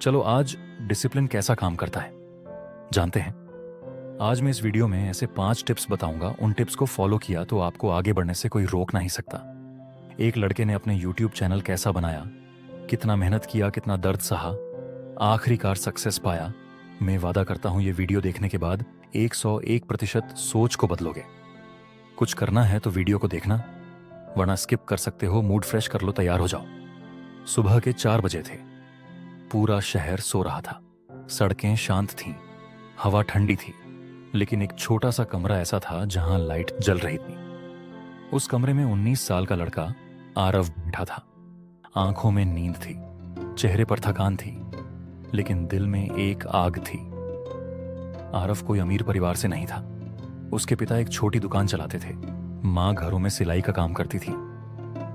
चलो आज डिसिप्लिन कैसा काम करता है जानते हैं। आज मैं इस वीडियो में ऐसे 5 टिप्स बताऊंगा। उन टिप्स को फॉलो किया तो आपको आगे बढ़ने से कोई रोक नहीं सकता। एक लड़के ने अपने YouTube चैनल कैसा बनाया, कितना मेहनत किया, कितना दर्द सहा, आखिरकार सक्सेस पाया। मैं वादा करता हूं ये वीडियो देखने के बाद 101% सोच को बदलोगे। कुछ करना है तो वीडियो को देखना, वरना स्किप कर सकते हो। मूड फ्रेश कर लो, तैयार हो जाओ। सुबह के 4 बजे थे। पूरा शहर सो रहा था। सड़कें शांत थीं, हवा ठंडी थी, लेकिन एक छोटा सा कमरा ऐसा था जहां लाइट जल रही थी। उस कमरे में 19 साल का लड़का आरव बैठा था। आंखों में नींद थी, चेहरे पर थकान थी, लेकिन दिल में एक आग थी। आरव कोई अमीर परिवार से नहीं था। उसके पिता एक छोटी दुकान चलाते थे। माँ घरों में सिलाई का काम करती थी।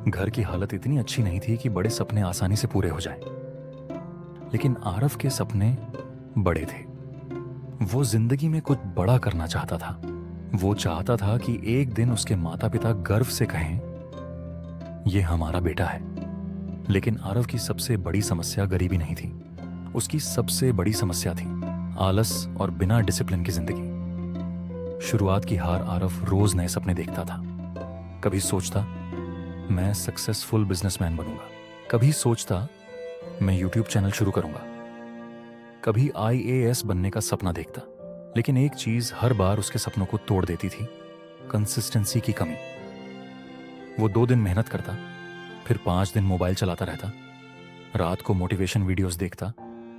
घर की हालत इतनी अच्छी नहीं थी कि बड़े सपने आसानी से पूरे हो जाएं। लेकिन आरव के सपने बड़े थे। वो जिंदगी में कुछ बड़ा करना चाहता था। वो चाहता था कि एक दिन उसके माता पिता गर्व से कहें, ये हमारा बेटा है। लेकिन आरव की सबसे बड़ी समस्या गरीबी नहीं थी। उसकी सबसे बड़ी समस्या थी आलस और बिना डिसिप्लिन की जिंदगी। शुरुआत की हार आरव रोज नए सपने देखता था। कभी सोचता मैं सक्सेसफुल बिजनेसमैन बनूंगा, कभी सोचता मैं यूट्यूब चैनल शुरू करूंगा, कभी IAS बनने का सपना देखता। लेकिन एक चीज हर बार उसके सपनों को तोड़ देती थी, कंसिस्टेंसी की कमी। वो 2 दिन मेहनत करता, फिर 5 दिन मोबाइल चलाता रहता, रात को मोटिवेशन वीडियोस देखता,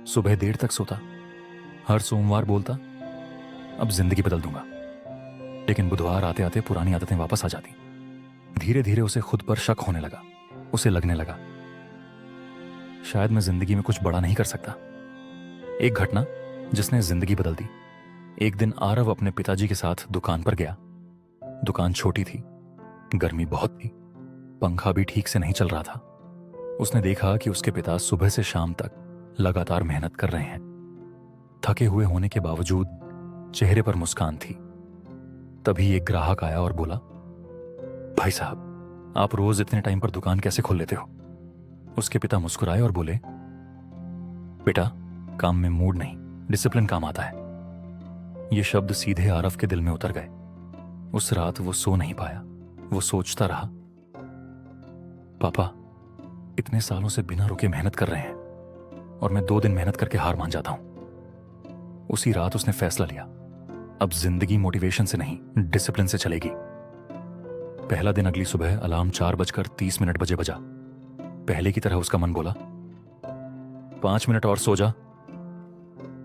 सुबह देर तक सोता। हर सोमवार बोलता अब जिंदगी बदल दूंगा, लेकिन बुधवार आते आते पुरानी आदतें वापस आ जाती। धीरे धीरे उसे खुद पर शक होने लगा। उसे लगने लगा शायद मैं जिंदगी में कुछ बड़ा नहीं कर सकता। एक घटना जिसने जिंदगी बदल दी। एक दिन आरव अपने पिताजी के साथ दुकान पर गया। दुकान छोटी थी, गर्मी बहुत थी, पंखा भी ठीक से नहीं चल रहा था। उसने देखा कि उसके पिता सुबह से शाम तक लगातार मेहनत कर रहे हैं। थके हुए होने के बावजूद चेहरे पर मुस्कान थी। तभी एक ग्राहक आया और बोला, भाई साहब, आप रोज इतने टाइम पर दुकान कैसे खोल लेते हो? उसके पिता मुस्कुराए और बोले, बेटा, काम में मूड नहीं, डिसिप्लिन काम आता है। ये शब्द सीधे आरव के दिल में उतर गए। उस रात वो सो नहीं पाया। वो सोचता रहा, पापा इतने सालों से बिना रुके मेहनत कर रहे हैं और मैं 2 दिन मेहनत करके हार मान जाता हूं। उसी रात उसने फैसला लिया, अब जिंदगी मोटिवेशन से नहीं, डिसिप्लिन से चलेगी। पहला दिन अगली सुबह अलार्म 4:30 बजे बजा। पहले की तरह उसका मन बोला, 5 मिनट और सो जा।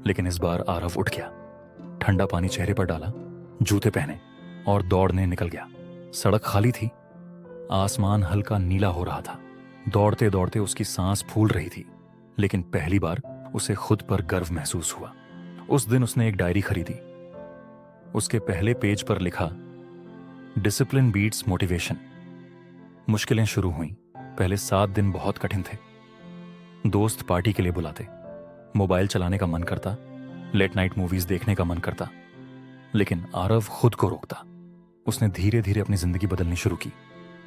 लेकिन इस बार आरव उठ गया, ठंडा पानी चेहरे पर डाला, जूते पहने और दौड़ने निकल गया। सड़क खाली थी, आसमान हल्का नीला हो रहा था। दौड़ते दौड़ते उसकी सांस फूल रही थी, लेकिन पहली बार उसे खुद पर गर्व महसूस हुआ। उस दिन उसने एक डायरी खरीदी। उसके पहले पेज पर लिखा, डिसिप्लिन बीट्स मोटिवेशन। मुश्किलें शुरू हुईं। पहले 7 दिन बहुत कठिन थे। दोस्त पार्टी के लिए बुलाते, मोबाइल चलाने का मन करता, लेट नाइट मूवीज देखने का मन करता, लेकिन आरव खुद को रोकता। उसने धीरे धीरे अपनी जिंदगी बदलनी शुरू की।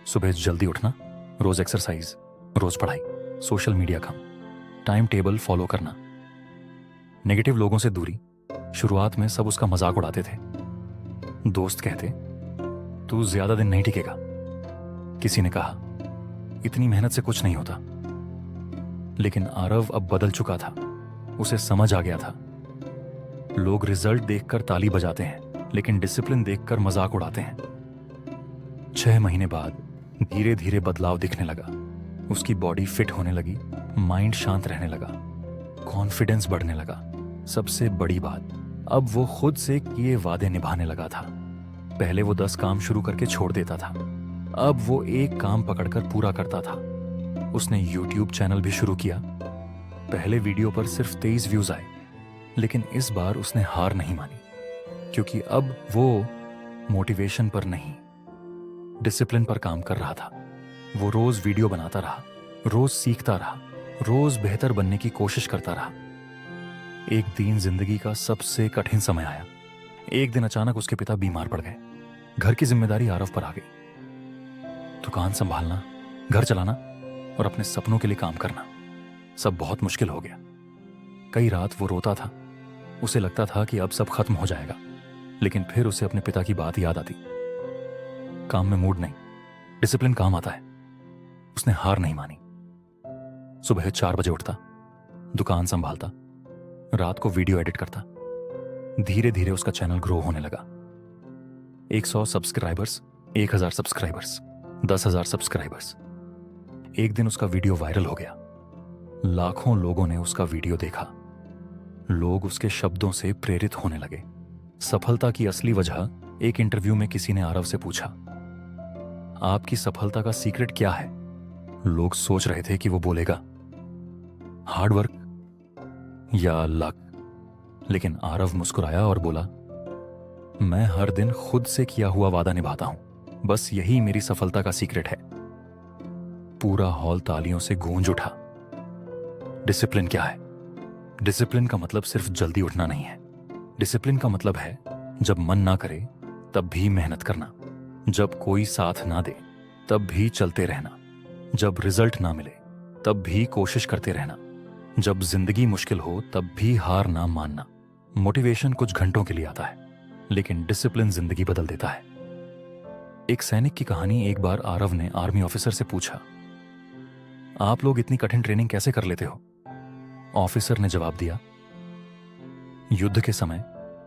सुबह जल्दी उठना, रोज एक्सरसाइज, रोज पढ़ाई, सोशल मीडिया कम, टाइम टेबल फॉलो करना, नेगेटिव लोगों से दूरी। शुरुआत में सब उसका मजाक उड़ाते थे। दोस्त कहते, तू ज्यादा दिन नहीं टिकेगा। किसी ने कहा, इतनी मेहनत से कुछ नहीं होता। लेकिन आरव अब बदल चुका था। उसे समझ आ गया था, लोग रिजल्ट देखकर ताली बजाते हैं, लेकिन डिसिप्लिन देखकर मजाक उड़ाते हैं। 6 महीने बाद धीरे धीरे बदलाव दिखने लगा। उसकी बॉडी फिट होने लगी, माइंड शांत रहने लगा, कॉन्फिडेंस बढ़ने लगा। सबसे बड़ी बात, अब वो खुद से किए वादे निभाने लगा था। पहले वो 10 काम शुरू करके छोड़ देता था, अब वो एक काम पकड़कर पूरा करता था। उसने YouTube चैनल भी शुरू किया। पहले वीडियो पर सिर्फ 23 व्यूज आए, लेकिन इस बार उसने हार नहीं मानी, क्योंकि अब वो मोटिवेशन पर नहीं, डिसिप्लिन पर काम कर रहा था। वो रोज वीडियो बनाता रहा, रोज सीखता रहा, रोज बेहतर बनने की कोशिश करता रहा। एक दिन जिंदगी का सबसे कठिन समय आया। एक दिन अचानक उसके पिता बीमार पड़ गए। घर की जिम्मेदारी आरव पर आ गई। दुकान संभालना, घर चलाना और अपने सपनों के लिए काम करना, सब बहुत मुश्किल हो गया। कई रात वो रोता था। उसे लगता था कि अब सब खत्म हो जाएगा, लेकिन फिर उसे अपने पिता की बात याद आती। काम में मूड नहीं, डिसिप्लिन काम आता है। उसने हार नहीं मानी। सुबह 4 बजे उठता, दुकान संभालता, रात को वीडियो एडिट करता। धीरे धीरे उसका चैनल ग्रो होने लगा। 100 सब्सक्राइबर्स, 1000 सब्सक्राइबर्स, 10,000 सब्सक्राइबर्स। एक दिन उसका वीडियो वायरल हो गया। लाखों लोगों ने उसका वीडियो देखा। लोग उसके शब्दों से प्रेरित होने लगे। सफलता की असली वजह, एक इंटरव्यू में किसी ने आरव से पूछा, आपकी सफलता का सीक्रेट क्या है? लोग सोच रहे थे कि वो बोलेगा हार्ड वर्क या लक, लेकिन आरव मुस्कुराया और बोला, मैं हर दिन खुद से किया हुआ वादा निभाता हूं, बस यही मेरी सफलता का सीक्रेट है। पूरा हॉल तालियों से गूंज उठा। डिसिप्लिन क्या है? डिसिप्लिन का मतलब सिर्फ जल्दी उठना नहीं है। डिसिप्लिन का मतलब है जब मन ना करे तब भी मेहनत करना, जब कोई साथ ना दे तब भी चलते रहना, जब रिजल्ट ना मिले तब भी कोशिश करते रहना, जब जिंदगी मुश्किल हो तब भी हार ना मानना। मोटिवेशन कुछ घंटों के लिए आता है, लेकिन डिसिप्लिन जिंदगी बदल देता है। एक सैनिक की कहानी। एक बार आरव ने आर्मी ऑफिसर से पूछा, आप लोग इतनी कठिन ट्रेनिंग कैसे कर लेते हो? ऑफिसर ने जवाब दिया, युद्ध के समय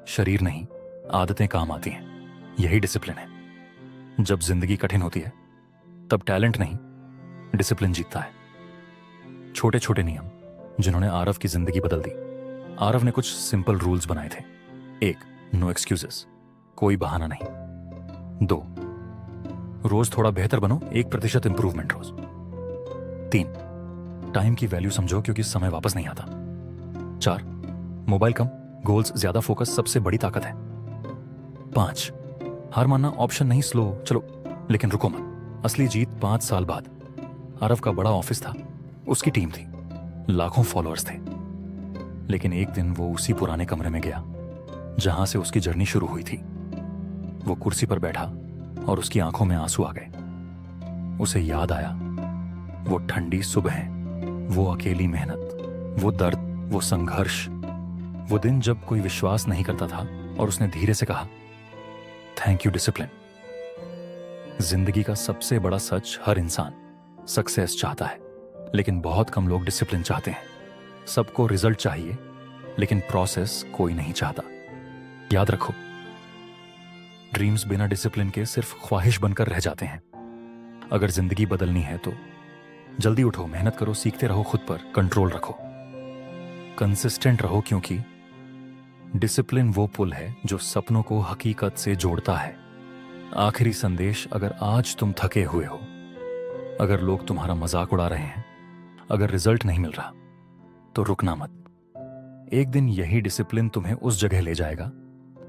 शरीर नहीं, आदतें काम आती हैं। यही डिसिप्लिन है। जब जिंदगी कठिन होती है तब टैलेंट नहीं, डिसिप्लिन जीतता है। छोटे छोटे नियम जिन्होंने आरव की जिंदगी बदल दी। आरव ने कुछ सिंपल रूल्स बनाए थे। 1, नो एक्सक्यूजेस, कोई बहाना नहीं। 2, रोज थोड़ा बेहतर बनो, 1% इंप्रूवमेंट रोज। 3, टाइम की वैल्यू समझो क्योंकि समय वापस नहीं आता। 4, मोबाइल कम, गोल्स ज्यादा, फोकस सबसे बड़ी ताकत है। 5, हार मानना ऑप्शन नहीं, स्लो चलो लेकिन रुको मत। असली जीत 5 साल बाद। आरव का बड़ा ऑफिस था, उसकी टीम थी, लाखों फॉलोअर्स थे। लेकिन एक दिन वो उसी पुराने कमरे में गया जहां से उसकी जर्नी शुरू हुई थी। वो कुर्सी पर बैठा और उसकी आंखों में आंसू आ गए। उसे याद आया वो ठंडी सुबह, वो अकेली मेहनत, वो दर्द, वो संघर्ष, वो दिन जब कोई विश्वास नहीं करता था। और उसने धीरे से कहा, थैंक यू डिसिप्लिन। जिंदगी का सबसे बड़ा सच, हर इंसान सक्सेस चाहता है, लेकिन बहुत कम लोग डिसिप्लिन चाहते हैं। सबको रिजल्ट चाहिए, लेकिन प्रोसेस कोई नहीं चाहता। याद रखो, ड्रीम्स बिना डिसिप्लिन के सिर्फ ख्वाहिश बनकर रह जाते हैं। अगर जिंदगी बदलनी है तो जल्दी उठो, मेहनत करो, सीखते रहो, खुद पर कंट्रोल रखो, कंसिस्टेंट रहो, क्योंकि डिसिप्लिन वो पुल है जो सपनों को हकीकत से जोड़ता है। आखिरी संदेश, अगर आज तुम थके हुए हो, अगर लोग तुम्हारा मजाक उड़ा रहे हैं, अगर रिजल्ट नहीं मिल रहा, तो रुकना मत। एक दिन यही डिसिप्लिन तुम्हें उस जगह ले जाएगा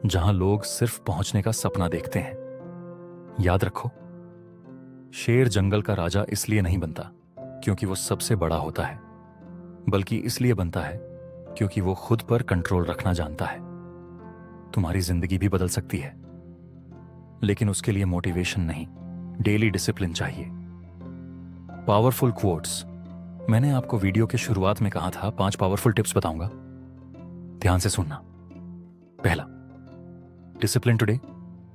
जहां लोग सिर्फ पहुंचने का सपना देखते हैं। याद रखो, शेर जंगल का राजा इसलिए नहीं बनता क्योंकि वो सबसे बड़ा होता है, बल्कि इसलिए बनता है क्योंकि वो खुद पर कंट्रोल रखना जानता है। तुम्हारी जिंदगी भी बदल सकती है, लेकिन उसके लिए मोटिवेशन नहीं, डेली डिसिप्लिन चाहिए। Powerful quotes. मैंने आपको वीडियो के शुरुआत में कहा था 5 पावरफुल टिप्स बताऊंगा, ध्यान से सुनना। पहला, डिसिप्लिन टुडे,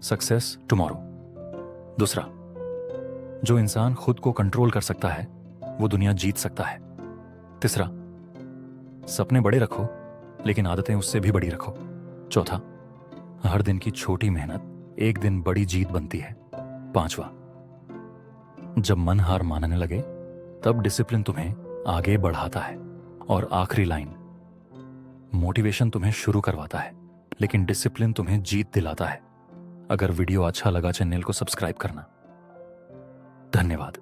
सक्सेस टुमारो। दूसरा, जो इंसान खुद को कंट्रोल कर सकता है वो दुनिया जीत सकता है। तीसरा, सपने बड़े रखो लेकिन आदतें उससे भी बड़ी रखो। चौथा, हर दिन की छोटी मेहनत एक दिन बड़ी जीत बनती है। पांचवा, जब मन हार मानने लगे तब डिसिप्लिन तुम्हें आगे बढ़ाता है। और आखिरी लाइन, मोटिवेशन तुम्हें शुरू करवाता है लेकिन डिसिप्लिन तुम्हें जीत दिलाता है। अगर वीडियो अच्छा लगा चैनल को सब्सक्राइब करना। धन्यवाद।